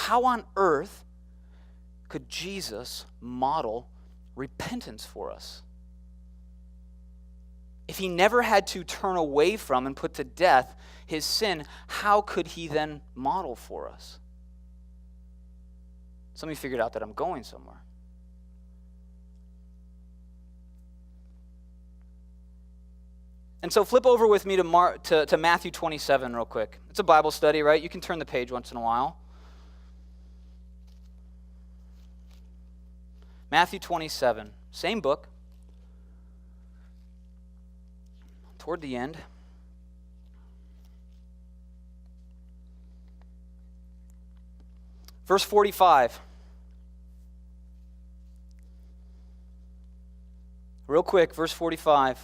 how on earth could Jesus model repentance for us? If he never had to turn away from and put to death his sin, how could he then model for us? Somebody figured out that I'm going somewhere. And so flip over with me to Matthew 27 real quick. It's a Bible study, right? You can turn the page once in a while. Matthew 27, same book. Toward the end. Verse 45. Real quick, verse 45.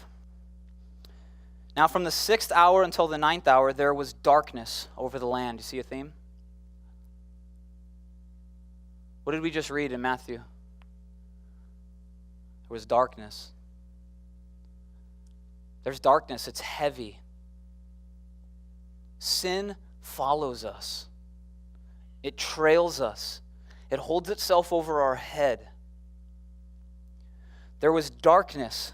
Now from the 6th hour until the 9th hour, there was darkness over the land. You see a theme? What did we just read in Matthew? There was darkness. There's darkness. It's heavy. Sin follows us. It trails us. It holds itself over our head. There was darkness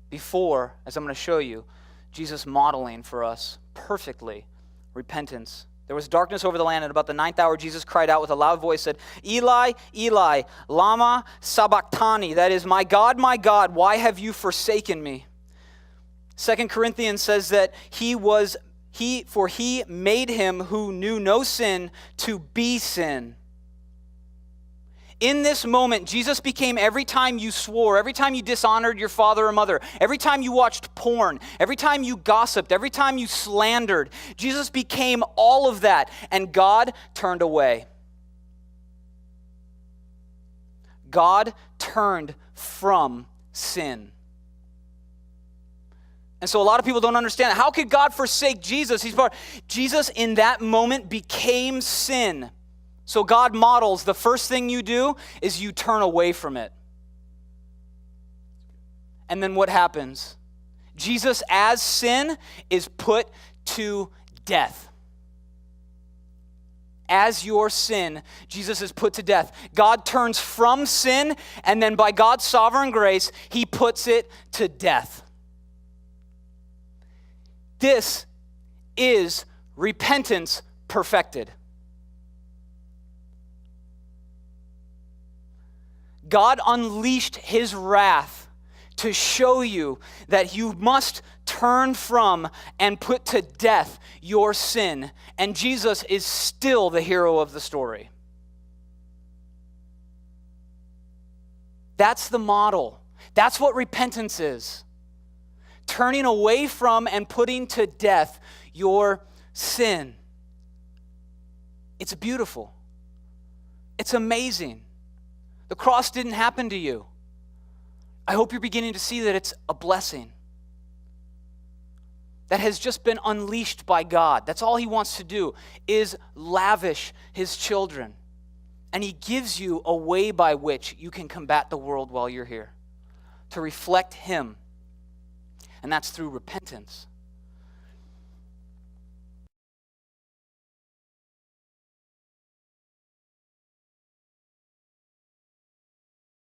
before, as I'm going to show you, Jesus modeling for us perfectly repentance. There was darkness over the land, and about the 9th hour, Jesus cried out with a loud voice, said, Eli, Eli, lama sabachthani. That is, my God, why have you forsaken me? 2 Corinthians says that he made him who knew no sin to be sin. In this moment, Jesus became every time you swore, every time you dishonored your father or mother, every time you watched porn, every time you gossiped, every time you slandered, Jesus became all of that, and God turned away. God turned from sin. And so a lot of people don't understand. How could God forsake Jesus? Jesus in that moment became sin. So God models, the first thing you do is you turn away from it. And then what happens? Jesus as sin is put to death. As your sin, Jesus is put to death. God turns from sin, and then by God's sovereign grace, he puts it to death. This is repentance perfected. God unleashed his wrath to show you that you must turn from and put to death your sin. And Jesus is still the hero of the story. That's the model. That's what repentance is. Turning away from and putting to death your sin. It's beautiful. It's amazing. The cross didn't happen to you. I hope you're beginning to see that it's a blessing that has just been unleashed by God. That's all he wants to do, is lavish his children. And he gives you a way by which you can combat the world while you're here, to reflect him. And that's through repentance.